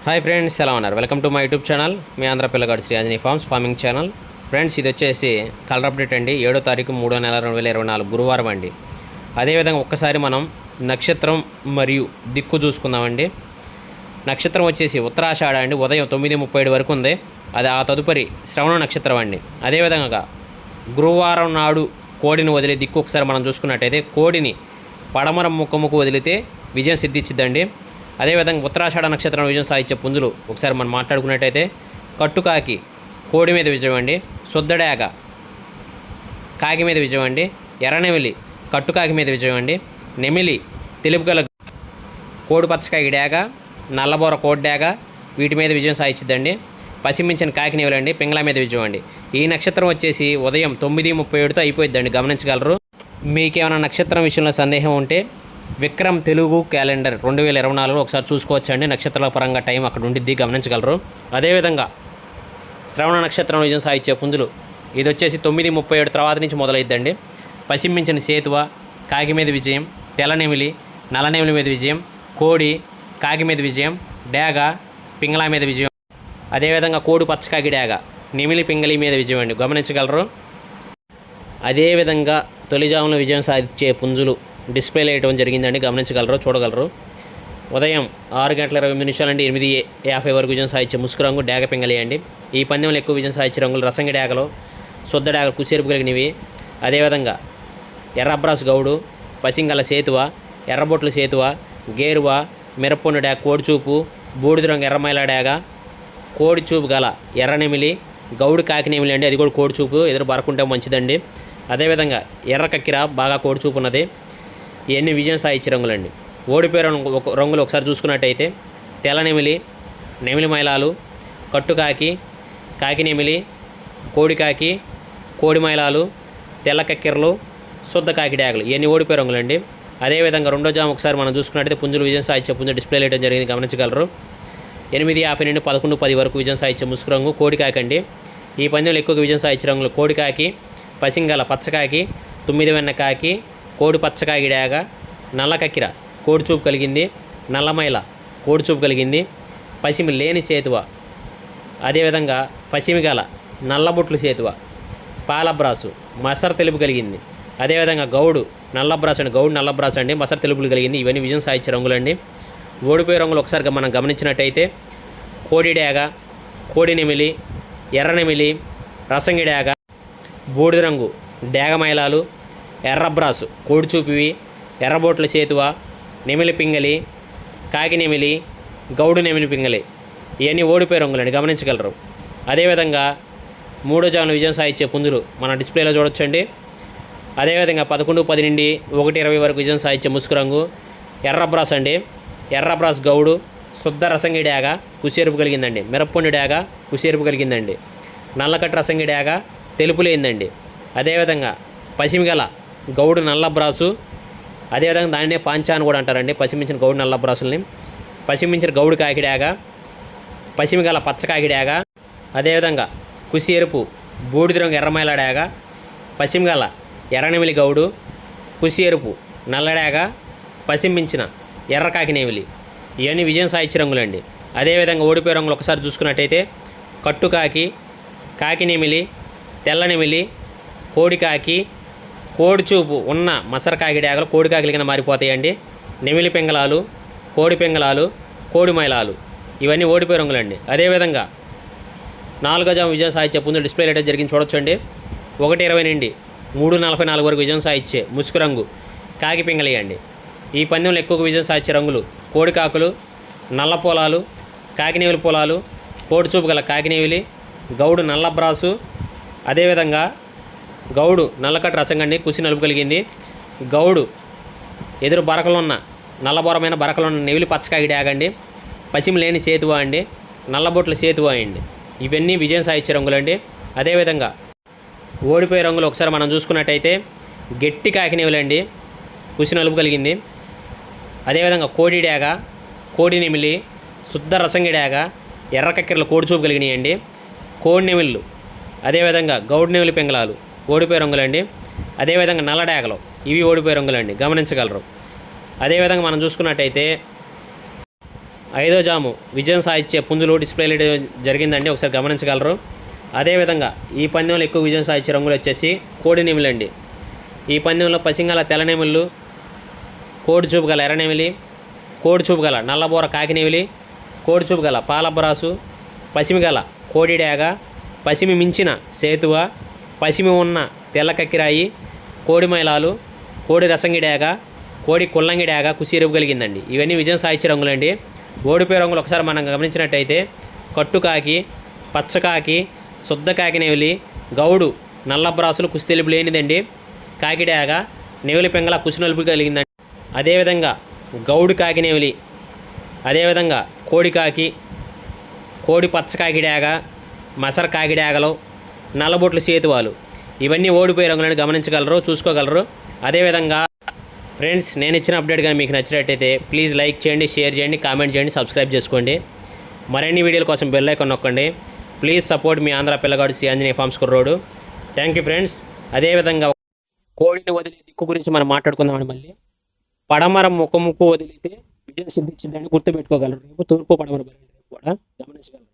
Hi friends, ఎలా ఉన్నారు? Welcome to my YouTube channel, మీ ఆంధ్ర పిల్లగాడు Shri Anjaneya farms farming channel. Friends, ఇది వచ్చేసి కలర్ అప్డేట్ అండి. 7వ తారీఖు 3వ నెల 2024 గురువారం అండి. అదేవిధంగా ఒక్కసారి మనం నక్షత్రం మరియు దిక్కు చూసుకుందామండి. నక్షత్రం వచ్చేసి ఉత్తరాషాఢ అండి. ఉదయం 9:37 వరకు ఉంది. అది ఆ తదుపరి శ్రవణ నక్షత్రం అండి. అదేవిధంగా గురువారం నాడు కోడిని వదిలే దిక్కు ఒకసారి మనం చూసుకున్నట్టయితే కోడిని పడమర ముఖముకు వదిలితే విజయం సిద్ధించిద్దండి. అదేవిధంగా ఉత్తరాషాఢ నక్షత్రం విజయం సాధించే పుంజులు ఒకసారి మనం మాట్లాడుకున్నట్టయితే కట్టుకాకి కోడి మీద విజయం అండి, శుద్ధడేగ కాకి మీద విజయం అండి, ఎర్రనెమిలి కట్టుకాకి మీద విజయం అండి, నెమిలి తెలుపు గల కోడి పచ్చకాకి డేగ, నల్లబోర కోడి డేగ వీటి మీద విజయం సాధించిద్దండి. పసిమించిన కాకి నెమిలండి పింగళ మీద విజయం అండి. ఈ నక్షత్రం వచ్చేసి ఉదయం 9:37తో అయిపోయిద్దండి, గమనించగలరు. మీకేమైనా నక్షత్రం విషయంలో సందేహం ఉంటే విక్రమ్ తెలుగు క్యాలెండర్ 2024లో ఒకసారి చూసుకోవచ్చండి. నక్షత్రాల పరంగా టైం అక్కడ ఉండిద్ది, గమనించగలరు. అదేవిధంగా శ్రవణ నక్షత్రం విజయం సాధించే పుంజులు ఇది వచ్చేసి 9:37 తర్వాత నుంచి మొదలైద్దండి. పసిమించిన సేతువ కాకి మీద విజయం, తెల్లనెమిలి నల్లనెమిలి మీద విజయం, కోడి కాకి మీద విజయం, డేగ పింగళ మీద విజయం. అదేవిధంగా కోడి పచ్చకాకి డేగ నెమిలి పింగళి మీద విజయం అండి, గమనించగలరు. అదేవిధంగా తొలిజాములో విజయం సాధించే పుంజులు డిస్ప్లేలో వేయడం జరిగిందండి, గమనించగలరు, చూడగలరు. ఉదయం 6:28 నుండి 8:50 వరకు విజయం సాధించే ముసుగు రంగు డేగ పింగళి అండి. ఈ పందెంలో ఎక్కువ విజయం సాధించే రంగులు రసంగి డేగలు, శుద్ధ డేగలు కుసేరుపు కలిగినవి. అదేవిధంగా ఎర్రబ్రాస్ గౌడు, పసింగల సేతువ, ఎర్రబొట్లు సేతువ, గేరువ, మిరప్పొన్ను డేగ కోడిచూపు, బూడిద రంగు ఎర్రమైల డేగ, కోడిచూపు గల ఎర్రనెమిలి, గౌడు కాకినెమిలి అండి, అది కూడా కోడిచూపు, ఎదురు బరకుంటే మంచిదండి. అదేవిధంగా ఎర్ర కక్కిర బాగా కోడిచూపు ఉన్నది. ఇవన్నీ విజయం సాధించే రంగులండి. ఓడిపోయే రంగులు ఒకసారి చూసుకున్నట్టయితే తెల్లనెమిలి, నెమిలి మైలాలు, కట్టుకాకి, కాకినెమిలి, కోడికాకి, కోడి మైలాలు, తెల్ల కక్కిరలు, శుద్ధ కాకి డేగలు ఇవన్నీ ఓడిపోయే రంగులండి. అదేవిధంగా రెండో జాము ఒకసారి మనం చూసుకున్నట్టయితే పుంజులు విజయం సాధించే పుంజు డిస్ప్లే వేయడం జరిగింది, గమనించగలరు. 8:50 నుండి 11:10 వరకు విజయం సాధించే ముసుగు రంగు కోడికాకి అండి. ఈ పందెంలో ఎక్కువగా విజయం సాధించే రంగులు కోడికాకి, పసింగల పచ్చకాకి, 9 వెన్న కాకి, కోడి పచ్చకాకి డేగ, నల్ల కక్కిర కోడిచూపు కలిగింది, నల్లమైల కోడిచూపు కలిగింది, పసిమి లేని సేతువ, అదేవిధంగా పసిమి గల నల్లబొట్లు సేతువ, పాలబ్రాసు మసర తెలుపు కలిగింది. అదేవిధంగా గౌడు నల్లబ్రాసు అండి, గౌడు నల్లబ్రాసు అండి, మసర తెలుపులు కలిగింది. ఇవన్నీ విజయం సాధించే రంగులండి. ఓడిపోయే రంగులు ఒకసారిగా మనం గమనించినట్టయితే కోడి డేగ, కోడి నెమిలి, ఎర్రనెమిలి, రసంగి డేగ, బూడిద రంగు డేగ మైలాలు, ఎర్రబ్రాసు కోడిచూపివి, ఎర్రబోట్ల సేతువ, నెమిలి పింగలి, కాకి నెమిలి, గౌడు నెమిలి పింగలి ఇవన్నీ ఓడిపోయే రంగులండి, గమనించగలరు. అదేవిధంగా మూడో జామున విజయం సాధించే పుంజులు మన డిస్ప్లేలో చూడొచ్చండి. అదేవిధంగా 11:10 నుండి 1:20 వరకు విజయం సాధించే ముసుగు రంగు ఎర్రబ్రాస్ అండి. ఎర్రబ్రాస్ గౌడు, శుద్ధ రసంగి డేగ కుసేరుపు కలిగిందండి, మిరప్పొండి డేగ కుసేరుపు కలిగిందండి, నల్లకట్ట రసంగి డేగ తెలుపు లేదండి. అదేవిధంగా పసిమిగల గౌడు నల్లబ్రాసు, అదేవిధంగా దాన్నే పాంచా అని కూడా అంటారండి, పసిమించిన గౌడు నల్లబ్రాసుల్ని. పసిమించిన గౌడు కాకి డేగ, పసిమిగల పచ్చకాకి డేగ, అదేవిధంగా కుసి ఎరుపు బూడిద రంగు ఎర్రమైల డేగ, పసిమిగల ఎర్రనెమిలి గౌడు, కుసి ఎరుపు నల్లడేగ, పసిమించిన ఎర్రకాకి నెమిలి ఇవన్నీ విజయం సాధించే రంగులండి. అదేవిధంగా ఓడిపోయే రంగులు ఒకసారి చూసుకున్నట్టయితే కట్టుకాకి, కాకినెమిలి, తెల్లనెమిలి, కోడికాకి, కోడిచూపు ఉన్న మసర కాకి డేగలు కోడికాకిల కింద మారిపోతాయండి. నెమిలి పింగళాలు, కోడి పింగళాలు, కోడి మైలాలు ఇవన్నీ ఓడిపోయే రంగులండి. అదేవిధంగా 4వ జాము విజయం సాధించే పుంజులు డిస్ప్లే వేయడం జరిగింది, చూడొచ్చండి. 1:20 నుండి 3:44 వరకు విజయం సాధించే ముసుగు రంగు కాకి పింగళి అండి. ఈ పందెంలో ఎక్కువగా విజయం సాధించే రంగులు కోడికాకులు, నల్ల పొలాలు, కాకినేవిలి పొలాలు, కోడిచూపు గల కాకినేవిలి, గౌడు నల్లబ్రాసు, అదేవిధంగా గౌడు నల్లకట్ట రసంగండి కుసి నలుపు కలిగింది, గౌడు ఎదురు బరకలున్న నల్లబోరమైన బరకలున్న నెవిలి పచ్చకాకి డేగండి, పసిమి లేని సేతువ అండి, నల్లబొట్ల సేతువ అండి. ఇవన్నీ విజయం సాధించే రంగులండి. అదేవిధంగా ఓడిపోయే రంగులు ఒకసారి మనం చూసుకున్నట్టయితే గట్టి కాకినేవులండి, కుసి నలుపు కలిగింది. అదేవిధంగా కోడి డేగ, కోడి నెమిలి, శుద్ధ రసంగి డేగ, ఎర్ర కక్కెరలు కోడిచూపు కలిగినాయండి, కోడి నెమిళ్ళు, అదేవిధంగా గౌడు నెమిలి పింగళాలు ఓడిపోయే రంగులండి. అదేవిధంగా నల్ల డేగలు ఇవి ఓడిపోయే రంగులండి, గమనించగలరు. అదేవిధంగా మనం చూసుకున్నట్టయితే ఐదో జాము విజయం సాధించే పుంజులు డిస్ప్లేలు జరిగిందండి, ఒకసారి గమనించగలరు. అదేవిధంగా ఈ పందెంలో ఎక్కువ విజయం సాధించే రంగులు వచ్చేసి కోడి నెమిలండి. ఈ పందెంలో పసింగల తెల్ల నెమిళ్ళు, కోడి చూపు గల ఎర్ర నెమిలి, కోడి చూపు గల నల్లబోర కాకి నెమిలి, కోడి చూపు గల పాలబ్రాసు, పసిమి గల కోడి డేగ, పసిమి మించిన సేతువ, పసిమి ఉన్న తెల్ల కక్కిరాయి, కోడి మైలాలు, కోడి రసంగి డేగ, కోడి కుల్లంగి డేగ కుసీరుపు కలిగిందండి. ఇవన్నీ విజయం సాధించే రంగులండి. ఓడిపోయే రంగులు ఒకసారి మనం గమనించినట్టయితే కట్టుకాకి, పచ్చకాకి, శుద్ధ కాకి నెవిలి, గౌడు నల్లబ్రాసులు కుసి తెలుపు లేనిదండి, కాకి డేగ, నెవిలి పెంగల కుసి నలుపు కలిగిందండి. అదేవిధంగా గౌడు కాకి నెవిలి, అదేవిధంగా కోడి కాకి, కోడి పచ్చకాకి డేగ, మసర కాకి డేగలు, నల్లబొట్లు సేతువాలు ఇవన్నీ ఓడిపోయే రంగులను గమనించగలరు, చూసుకోగలరు. అదేవిధంగా ఫ్రెండ్స్, నేను ఇచ్చిన అప్డేట్ కానీ మీకు నచ్చినట్టయితే ప్లీజ్ లైక్ చేయండి, షేర్ చేయండి, కామెంట్ చేయండి, సబ్స్క్రైబ్ చేసుకోండి. మరిన్ని వీడియోల కోసం బెల్ ఐకాన్ నొక్కండి. ప్లీజ్ సపోర్ట్ మీ ఆంధ్ర పిల్లగాడు శ్రీ ఆంజనేయ ఫార్మ్స్ కుర్రోడు. Thank you friends. అదేవిధంగా కోడిని వదిలే దిక్కు గురించి మనం మాట్లాడుకుందామండి. మళ్ళీ పడమర ముక్కు వదిలితే విజయం సిద్ధించిందని గుర్తుపెట్టుకోగలరు. రేపు తూర్పు పడమర కూడా గమనించగలరు.